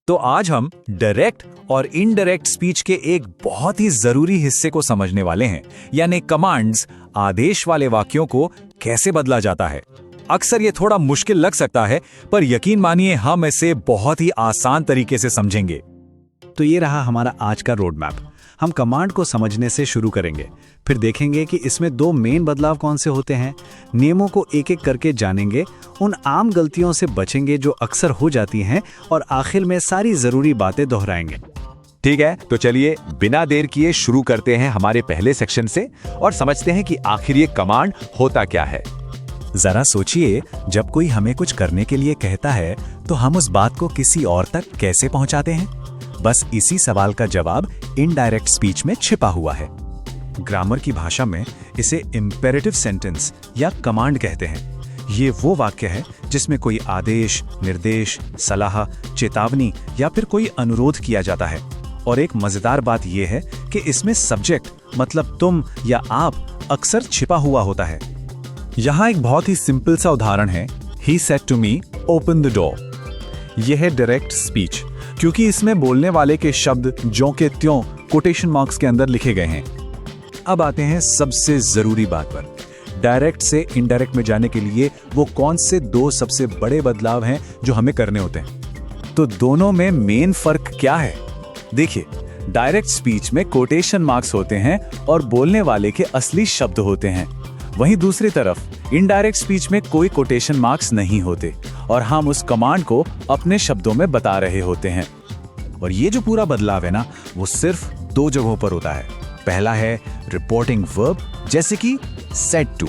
तो आज हम डायरेक्ट और इनडायरेक्ट स्पीच के एक बहुत ही जरूरी हिस्से को समझने वाले हैं, यानी कमांड्स, आदेश वाले वाक्यों को कैसे बदला जाता है। अक्सर ये थोड़ा मुश्किल लग सकता है, पर यकीन मानिए हम इसे बहुत ही आसान तरीके से समझेंगे। तो ये रहा हमारा आज का रोड मैप। हम कमांड को समझने से शुरू करेंगे, फिर देखेंगे कि इसमें दो मेन बदलाव कौन से होते हैं, नियमों को एक एक करके जानेंगे, उन आम गलतियों से बचेंगे जो अक्सर हो जाती हैं, और आखिर में सारी जरूरी बातें दोहराएंगे। ठीक है, तो चलिए बिना देर किए शुरू करते हैं हमारे पहले सेक्शन से और समझते हैं कि आखिर ये कमांड होता क्या है। जरा सोचिए, जब कोई हमें कुछ करने के लिए कहता है तो हम उस बात को किसी और तक कैसे पहुंचाते हैं? बस इसी सवाल का जवाब इनडायरेक्ट स्पीच में छिपा हुआ है। ग्रामर की भाषा में इसे इंपेरेटिव सेंटेंस या कमांड कहते हैं। ये वो वाक्य है जिसमें कोई आदेश, निर्देश, सलाह, चेतावनी या फिर कोई अनुरोध किया जाता है। और एक मजेदार बात यह है कि इसमें सब्जेक्ट मतलब तुम या आप अक्सर छिपा हुआ होता है। यहाँ एक बहुत ही सिंपल सा उदाहरण है, He said to me, open the door। यह है डायरेक्ट स्पीच, क्योंकि इसमें बोलने वाले के शब्द ज्यों के त्यों कोटेशन मार्क्स के अंदर लिखे गए हैं। अब आते हैं सबसे जरूरी बात पर। डायरेक्ट से इनडायरेक्ट में जाने के लिए वो कौन से दो सबसे बड़े बदलाव हैं जो हमें करने होते हैं? तो दोनों में मेन फर्क क्या है? देखिए, डायरेक्ट स्पीच में कोटेशन मार्क्स होते हैं और बोलने वाले के असली शब्द होते हैं। वहीं दूसरी तरफ इनडायरेक्ट स्पीच में कोई कोटेशन मार्क्स नहीं होते और हम उस कमांड को अपने शब्दों में बता रहे होते हैं। और ये जो पूरा बदलाव है ना, वो सिर्फ दो जगहों पर होता है। पहला है रिपोर्टिंग वर्ब, जैसे कि सेड टू,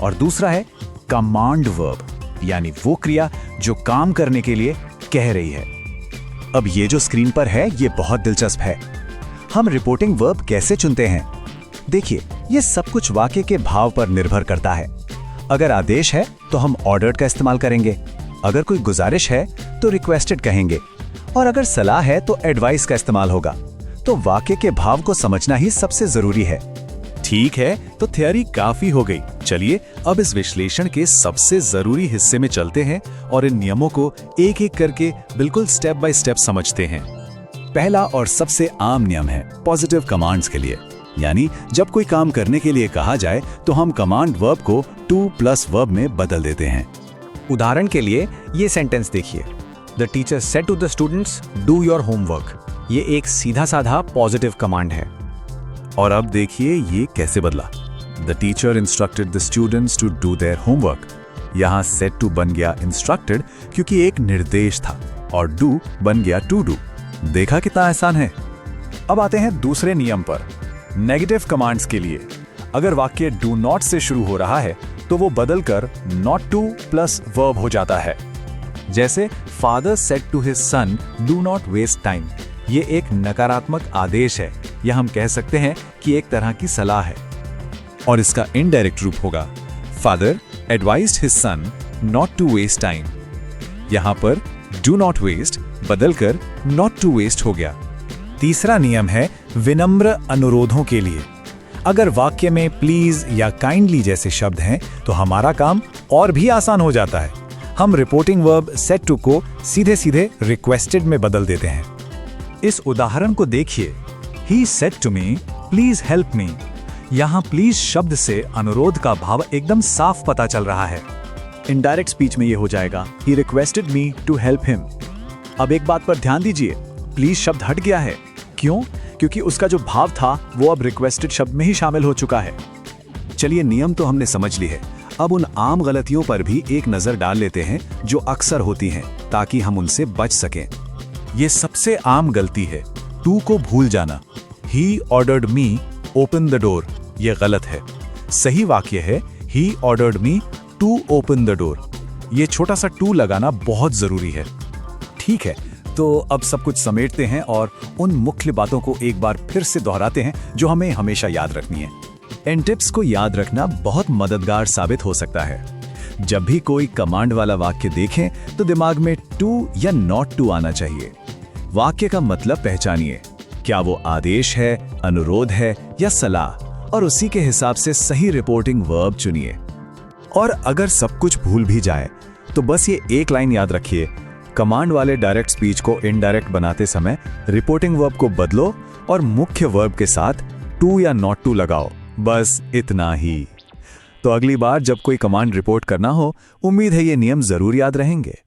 और दूसरा है कमांड वर्ब, यानी वो क्रिया जो काम करने के लिए कह रही है। अब ये जो स्क्रीन पर है, ये बहुत दिलचस्प है। हम रिपोर्टिंग वर्ब कैसे चुनते हैं? देखिए, ये सब कुछ वाक्य के भाव पर निर्भर करता है। अगर आदेश है तो हम ऑर्डर्ड का इस्तेमाल करेंगे, अगर कोई गुजारिश है तो रिक्वेस्टेड कहेंगे, और अगर सलाह है तो एडवाइस का इस्तेमाल होगा। तो वाक्य के भाव को समझना ही सबसे जरूरी है। ठीक है, तो थ्योरी काफी हो गई। चलिए अब इस विश्लेषण के सबसे जरूरी हिस्से में चलते हैं और इन नियमों को एक एक करके बिल्कुल स्टेप बाय स्टेप समझते हैं। पहला और सबसे आम नियम है पॉजिटिव कमांड्स के लिए, यानी जब कोई काम करने के लिए कहा जाए तो हम कमांड वर्ब को टू प्लस वर्ब में बदल देते हैं। उदाहरण के लिए ये सेंटेंस देखिए, the teacher said to the students do your homework. ये एक सीधा साधा पॉजिटिव कमांड है। और अब देखिए ये कैसे बदला। The teacher instructed the students to do their homework. यहाँ सेड टू बन गया इंस्ट्रक्टेड, क्योंकि एक निर्देश था, और डू बन गया टू डू। देखा कितना आसान है। अब आते हैं दूसरे नियम पर, नेगेटिव कमांड्स के लिए। अगर वाक्य डू नॉट से शुरू हो रहा है तो वो बदलकर नॉट टू प्लस वर्ब हो जाता है। जैसे father said to his son do not waste time. ये एक नकारात्मक आदेश है, या हम कह सकते हैं कि एक तरह की सलाह है। और इसका इनडायरेक्ट रूप होगा father advised his son not to waste time. यहां पर डू नॉट वेस्ट बदलकर नॉट टू वेस्ट हो गया। तीसरा नियम है विनम्र अनुरोधों के लिए। अगर वाक्य में प्लीज या काइंडली जैसे शब्द हैं तो हमारा काम और भी आसान हो जाता है। हम रिपोर्टिंग वर्ब सेड टू को सीधे सीधे रिक्वेस्टेड में बदल देते हैं। इस उदाहरण को देखिए, He said to me, please help me। यहाँ प्लीज शब्द से अनुरोध का भाव एकदम साफ पता चल रहा है। इनडायरेक्ट स्पीच में ये हो जाएगा He requested me to help him। अब एक बात पर ध्यान दीजिए, प्लीज शब्द हट गया है। क्यों? क्योंकि उसका जो भाव था वो अब रिक्वेस्टेड शब्द में ही शामिल हो चुका है। चलिए, नियम तो हमने समझ ली है। अब उन आम गलतियों पर भी एक नजर डाल लेते हैं जो अक्सर होती हैं, ताकि हम उनसे बच सकें। ये सबसे आम गलती है टू को भूल जाना। He ordered me open the door। ये गलत है। सही वाक्य है He ordered me to open the door। ये छोटा सा टू लगाना बहुत जरूरी है। ठीक है, तो अब सब कुछ समेटते हैं और उन मुख्य बातों को एक बार फिर से दोहराते हैं जो हमें हमेशा याद रखनी है। इन टिप्स को याद रखना बहुत मददगार साबित हो सकता है। जब भी कोई कमांड वाला वाक्य देखें तो दिमाग में टू या नॉट टू आना चाहिए। वाक्य का मतलब पहचानिए, क्या वो आदेश है, अनुरोध है या सलाह, और उसी के हिसाब से सही रिपोर्टिंग वर्ब चुनिए। और अगर सब कुछ भूल भी जाए तो बस ये एक लाइन याद रखिए, कमांड वाले डायरेक्ट स्पीच को इनडायरेक्ट बनाते समय रिपोर्टिंग वर्ब को बदलो और मुख्य वर्ब के साथ टू या नॉट टू लगाओ, बस इतना ही। तो अगली बार जब कोई कमांड रिपोर्ट करना हो, उम्मीद है ये नियम जरूर याद रहेंगे।